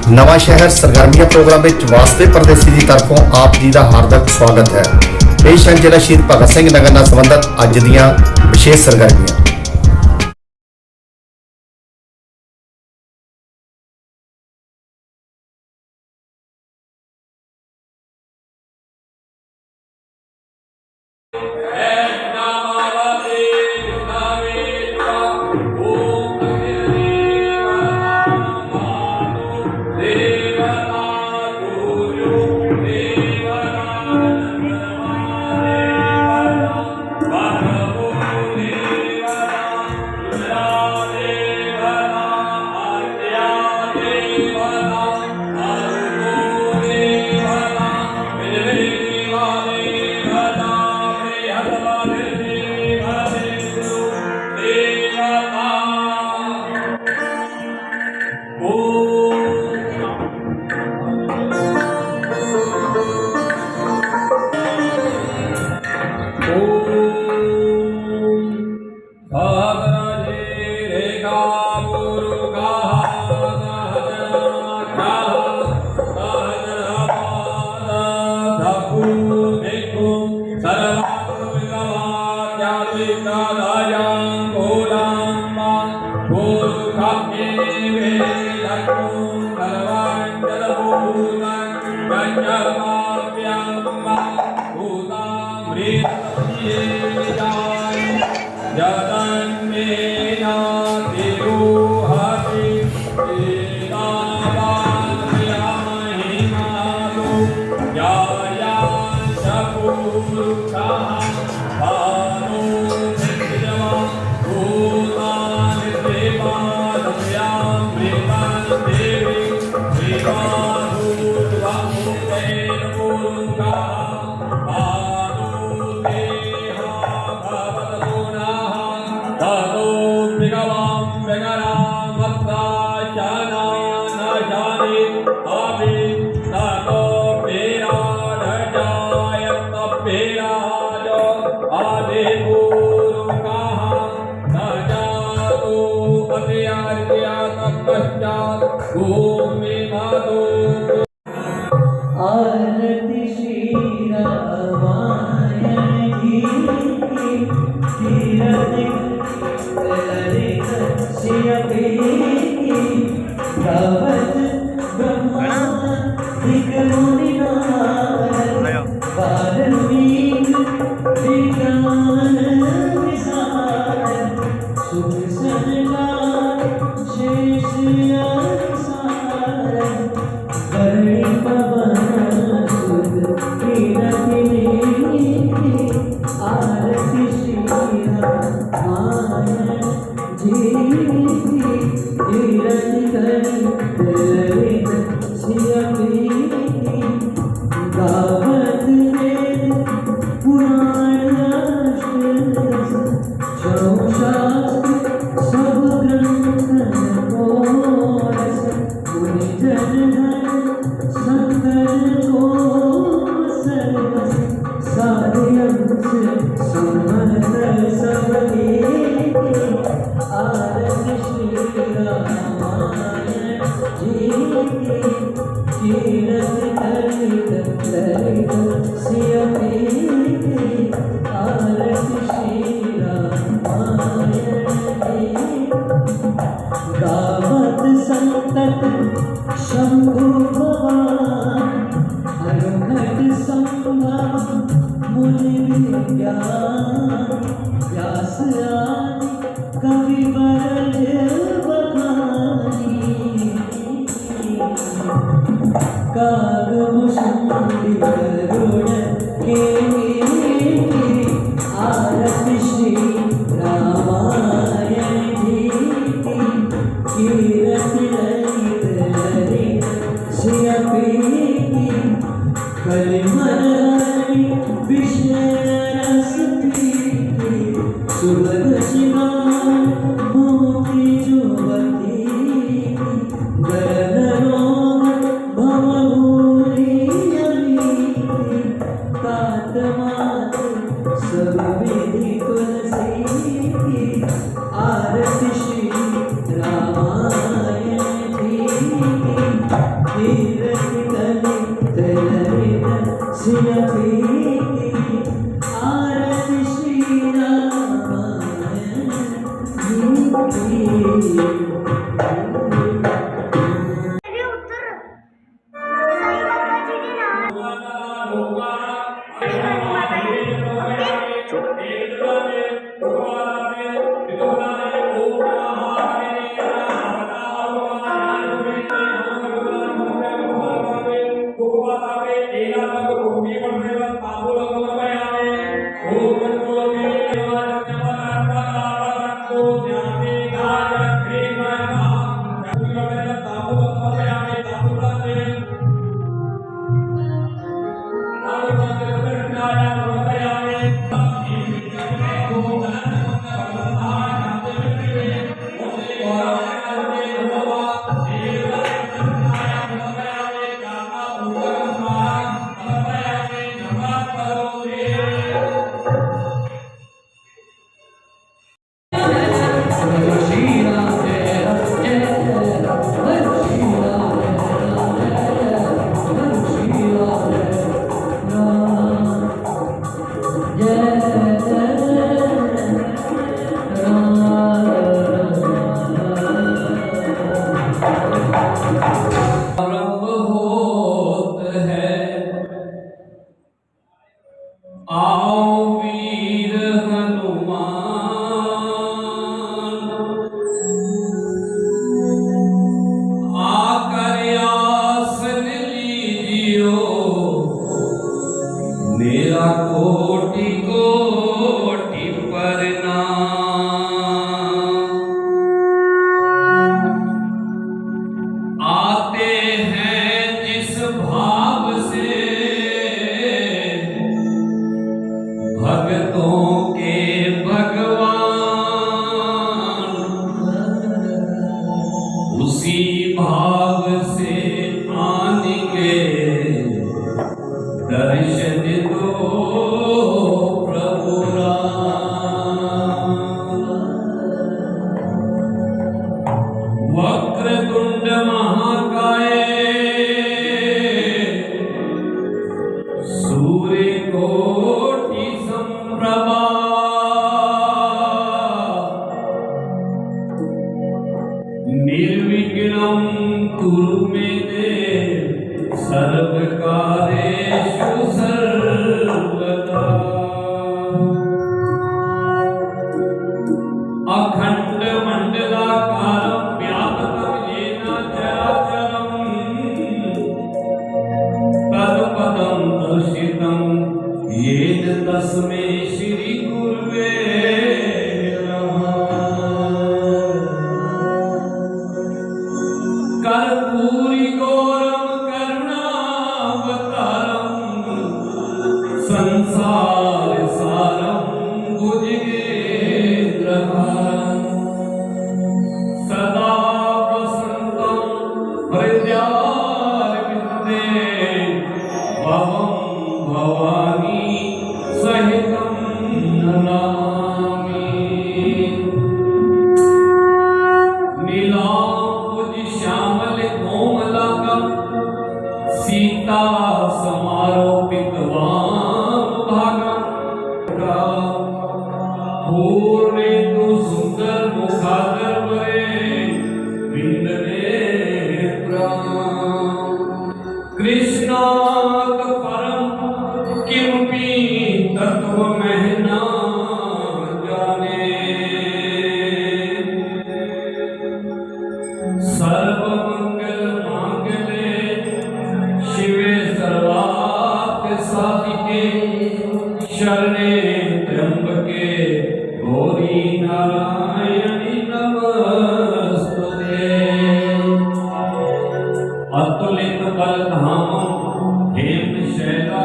नवा शहर सरगर्मियां प्रोग्राम में वास्ते परदेसी की तरफों आप जी का हार्दिक स्वागत है। पेश है जिला शहीद भगत सिंह नगर नाल संबंधित अज दियां विशेष सरगर्मियां। आरती श्री रामायण की मेरा कोटि कोटि प्रणाम। आते हैं जिस भाव से भक्तों के भगवान, उसी भाव से आनेंगे दर्शन दो प्रभु राम। वक्रतुंड महाकाय सूर्यकोटि संप्रभा, निर्विघ्नं कुरु मे देव सर्वकार्येषु सर्वदा। अखंड मंडलाकारं व्याप्तं येन चराचरं, तत्पदं दर्शितं येन तस्मै श्री गुरुवे नमः। कर्पूरी गौरम संसार सारं भुजगेन्द्रहारं, सदा वसन्तं हृदयारविन्दे भवं भवानी सहितं नमामि। नीलाम्बुज श्यामल कोमलांगं सीता समारोपित पूर्णेन्दु सुंदर मुखादर्वरे विन्दनेत्रं, कृष्णात् परं किमपि तत्त्वमहं न जाने। सर्वमंगल मांगल्ये शिवे सर्वार्थ साधिके, शरणे त्र्यंबके गौरी नारायणी नमस्तुते। अतुलित बलधामं हेमशैलापदेहं,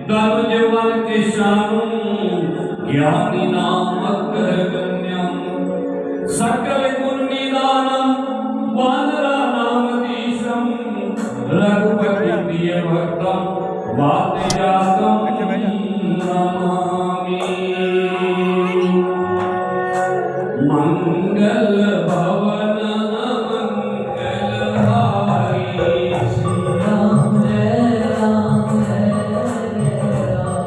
तनुजवनकृशानुं ज्ञानिनामग्रगण्यं, सकल गुण निदानं वानराणामधीशं, रघुपति प्रिय भक्तं वातजातं नमामि। मंगल भवन मंगलहारी, श्री राम जय राम जय राम,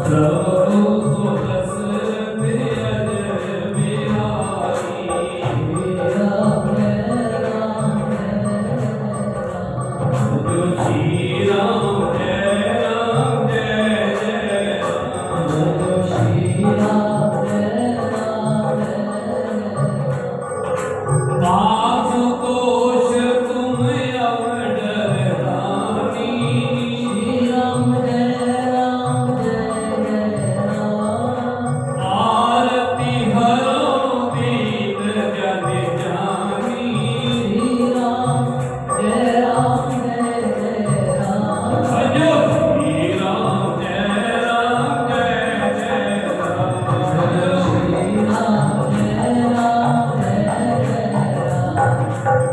प्रभु सुरस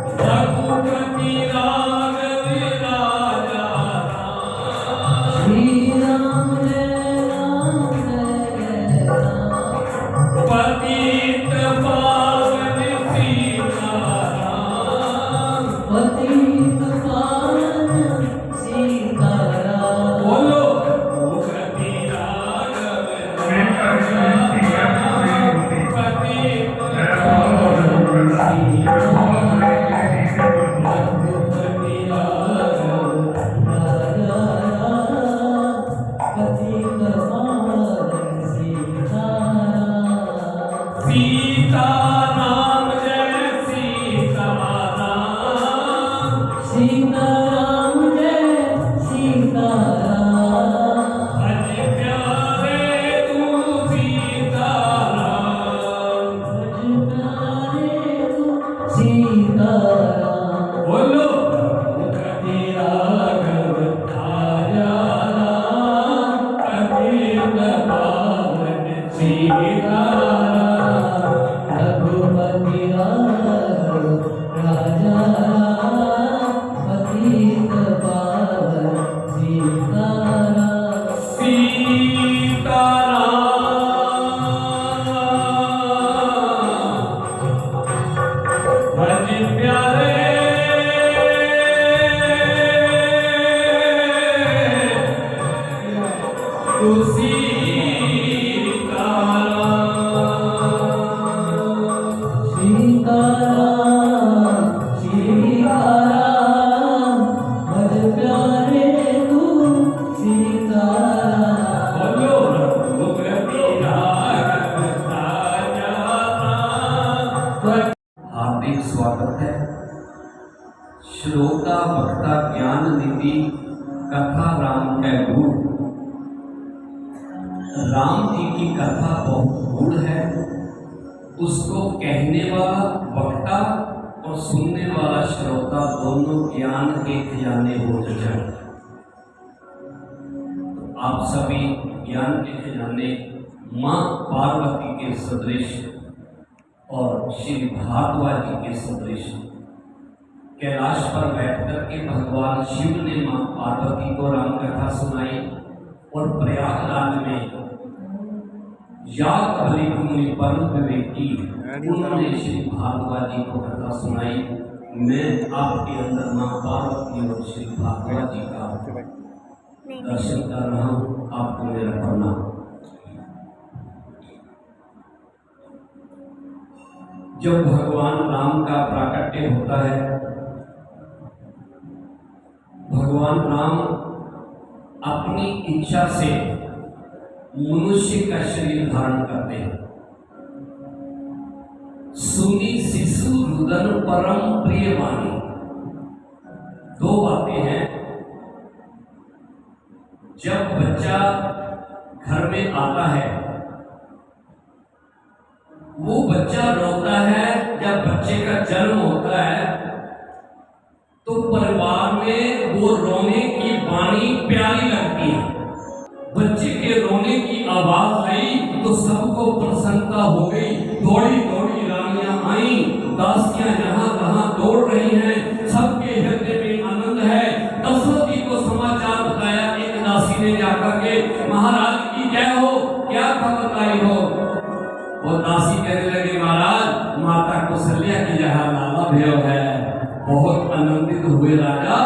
रघुपति राघव राजा राम। श्री राम जय राम जय राम। पतित पावन सीताराम। पतित पावन सीताराम। बोलो रघुपति राघव राजा राम। पतित पावन सीताराम। रघुपति राघव राजा राम। पतित पावन सीताराम। सीताराम जय सीताराम। सीताराम जय सीताराम। भज प्यारे तू सीताराम। भज प्यारे तू सीताराम। बोलो रघुपति राघव राजा राम। पतित पावन सीताराम। रघुपति राघव राजा राम। पतित पावन सीताराम। सीताराम भज प्यारे तू सीताराम। सीताराम सीताराम। भज प्यारे तू सीताराम। बोलो रघुपति राघव राजा राम। हार्दिक स्वागत है। श्रोता वक्ता ज्ञान निधि कथा राम के गुण। राम जी की कथा बहुत गूढ़ है। उसको कहने वाला वक्ता और सुनने वाला श्रोता दोनों ज्ञान के खजाने हो जाए। आप सभी ज्ञान के खजाने माँ पार्वती के सदृश और श्री भारद्वाज जी के सदृश कैलाश पर बैठकर के भगवान शिव ने माँ पार्वती को राम कथा सुनाई और प्रयागराज में याग बलि मुनि परम विवेकी उन्होंने श्री भारद्वाज जी को कथा सुनाई। मैं आपके अंदर माँ पार्वती और श्री भारद्वाज जी का दर्शन कर रहा हूँ। आपको मेरा प्रणाम। जब भगवान राम का प्राकट्य होता है, भगवान राम अपनी इच्छा से मनुष्य का शरीर धारण करते हैं। सुनी शिशु रुदन परम प्रिय वाणी। दो बातें हैं। जब बच्चा घर में आता है, वो बच्चा रोता है। जब बच्चे का जन्म होता है तो परिवार में वो रोने की वाणी प्यारी लगती है। बच्चे के रोने की आवाज आई तो सबको प्रसन्नता हो गई। दौड़ी दौड़ी रानियां आई, दासियां जहां तहां दौड़ रही हैं। सबके हृदय में आनंद है। दशरथ जी को समाचार बताया। एक दासी ने जाकर के महाराज की जय हो, क्या खबर लाई हो? वो दासी कहने लगी, महाराज माता कौशल्या की जहाँ लाला भयो है। बहुत आनंदित हुए राजा।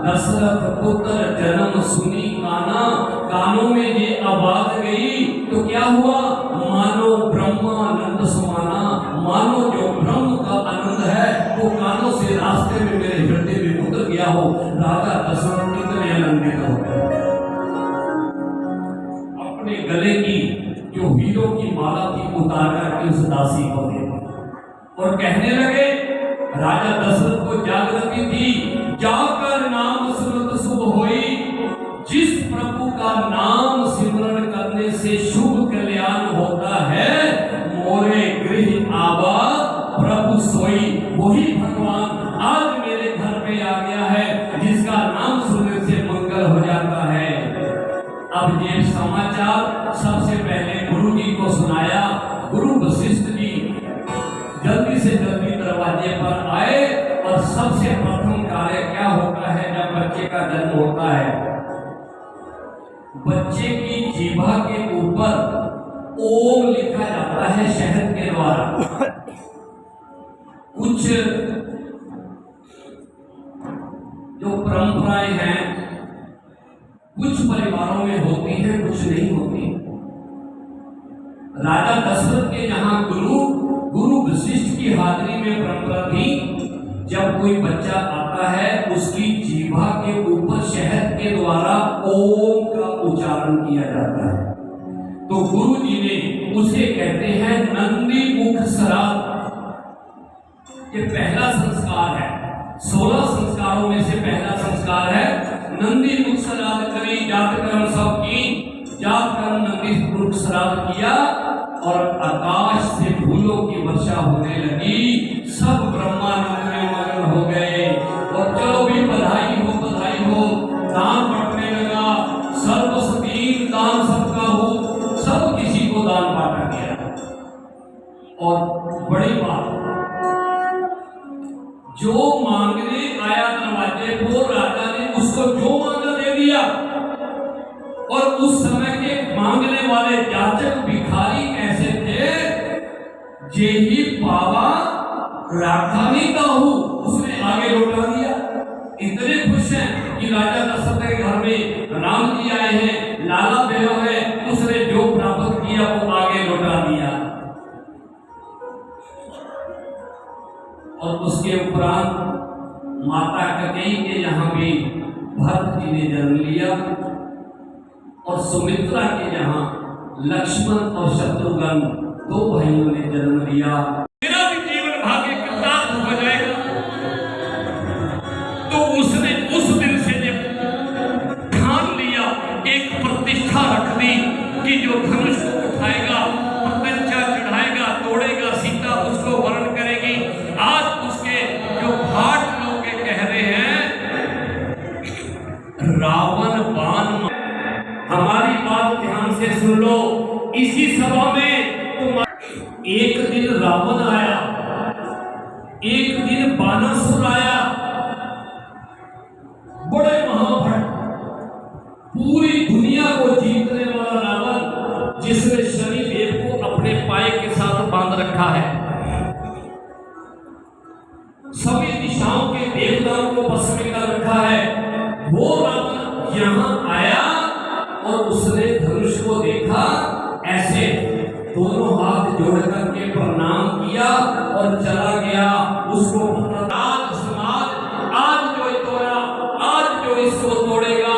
दशरथ पुत्र जन्म सुनी काना। कानों में ये आवाज गई तो क्या हुआ? मानो ब्रह्मानंद समाना। मानो जो ब्रह्म का आनंद है वो कानों से रास्ते में मेरे हृदय में उतर गया हो। राजा दशरथ कितने आनंदित हो गए। अपने गले की जो हीरों की माला थी उतार करके उस दासी को दे और कहने लगे, राजा दशरथ को जागृति थी। जाकर नाम सुनत शुभ होई। जिस प्रभु का नाम सिमरण करने से शुभ कल्याण होता है, मोरे गृह आवा प्रभु सोई। वही भगवान आज मेरे घर पे आ गया है, जिसका नाम सुनने से मंगल हो जाता है। अब ये समाचार सबसे पहले गुरु जी को सुनाया। गुरु वशिष्ठ जी जल्दी से जल्दी दरवाजे पर आए और सबसे प्रथम कार्य क्या होता है जब बच्चे का जन्म होता है? बच्चे की जीभा के ऊपर ओम लिखा जाता है शहद के द्वारा। कुछ जो परंपराएं हैं कुछ परिवारों में होती हैं, कुछ नहीं होती। राजा दशरथ के जहां गुरु वशिष्ठ की हाजिरी में परंपरा थी, जब कोई बच्चा आता है उसकी जीभा के ऊपर शहद के द्वारा ओम का उच्चारण किया जाता है। तो गुरु जी ने उसे कहते हैं नंदी मुख श्राद्ध। ये पहला संस्कार है, 16 संस्कारों में से पहला संस्कार है नंदी मुख श्राद्ध करी जात कर्म सब की। जात कर्म नंदी मुख श्राद्ध किया और आकाश से फूलों की वर्षा होने लगी। सब ब्रह्मानंद में मगन हो गए और चलो भी बधाई हो, दान बंटने लगा। सर्वसतीन दान सबका हो, सब किसी को दान बांटा गया। और बड़ी बात, जो मांगने आया दरवाजे को राजा ने उसको जो मांगा दे दिया। और उस समय के मांगने वाले याचक भिखारी कैसे थे? जेही पावा राखानी काहू, उसने आगे लौटा दिया। इतने खुश हैं कि राजा दशरथ के घर में राम जी आए हैं, लाला बेहो है, उसने जो प्राप्त किया वो आगे लौटा दिया। और उसके उपरांत माता कैकेयी के यहाँ भी भरत जी ने जन्म लिया और सुमित्रा के यहाँ लक्ष्मण और शत्रुघ्न 2 भाइयों ने जन्म लिया। मेरा भी जीवन भाग्य कृतार्थ हो जाएगा। तो उसने उस दिन से जब ठान लिया, एक प्रतिष्ठा रख दी कि जो धनुष को उठाएगा, प्रत्यंचा चढ़ाएगा, तोड़ेगा, सीता उसको वर्ण करेगी। आज उसके जो भाट लोग कह रहे हैं रावण बाण। हमारी बात ध्यान से सुन लो, इसी सभा में एक दिन रावण आया, एक दिन बानासुर आया, बड़े महाभट, पूरी दुनिया को जीतने वाला रावण, जिसने शनिदेव को अपने पाए के साथ बांध रखा है, सभी दिशाओं के देवताओं को बस में कर रखा है। वो रावण यहां आया और उसने धनुष को देखा, ऐसे दोनों हाथ जोड़ करके प्रणाम किया और चला गया। उसको आज समाज, आज जो तोड़ा, आज जो इसको तोड़ेगा,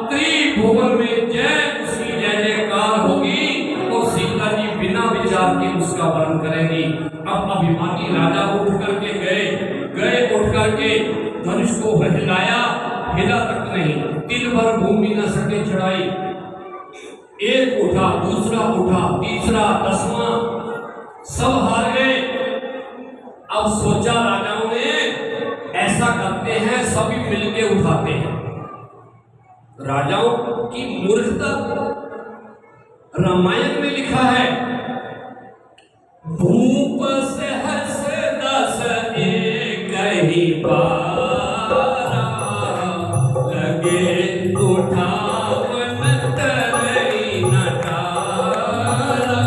त्रिभुवन में जय, उसकी जय जयकार होगी। और सीता जी बिना विचार के उसका वर्ण करेंगी। अब अभिमानी राजा उठ करके गए उठ करके धनुष को हिलाया, हिला तक नहीं, दिन भर भूमि न सके चढ़ाई। एक उठा, दूसरा उठा, तीसरा, 10वां, सब हार गए। अब सोचा राजाओं ने, ऐसा करते हैं सभी मिलके उठाते हैं। राजाओं की मूर्खता रामायण में लिखा है, भूप सहस 10 एक ही पारा, लगे उठावन तरई न टारा।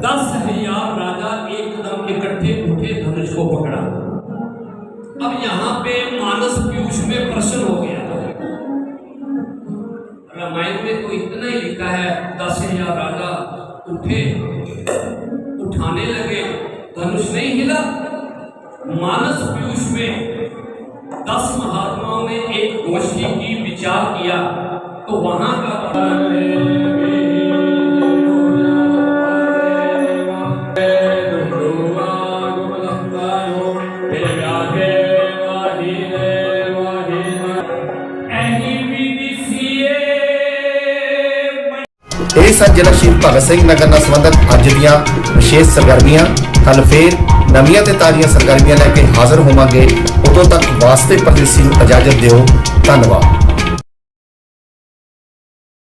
10,000 राजा एकदम इकट्ठे उठे, धनुष को पकड़ा। अब यहाँ पे मानस पीयूष में प्रश्न हो गया। रामायण में तो इतना ही लिखा है, 10,000 राजा उठे, उठाने लगे, धनुष नहीं हिला। मानस पीयूष में 10 महात्माओं ने एक गोष्ठी की विचार किया, तो वहां का ਇਹ ਸਨ ਜ਼ਿਲ੍ਹਾ ਸ਼ਹੀਦ ਭਗਤ ਸਿੰਘ ਨਗਰ ਨਾਲ ਸੰਬੰਧਿਤ ਅੱਜ ਦੀਆਂ ਵਿਸ਼ੇਸ਼ ਸਰਗਰਮੀਆਂ। ਕੱਲ੍ਹ ਫੇਰ ਨਵੀਆਂ ਤੇ ਤਾਜ਼ੀਆਂ ਸਰਗਰਮੀਆਂ ਲੈ ਕੇ ਹਾਜ਼ਰ ਹੋਵਾਂਗੇ। ਉਦੋਂ ਤੱਕ ਵਾਸਤੇ ਪਰਦੇਸੀ ਨੂੰ ਇਜਾਜ਼ਤ ਦਿਓ। ਧੰਨਵਾਦ।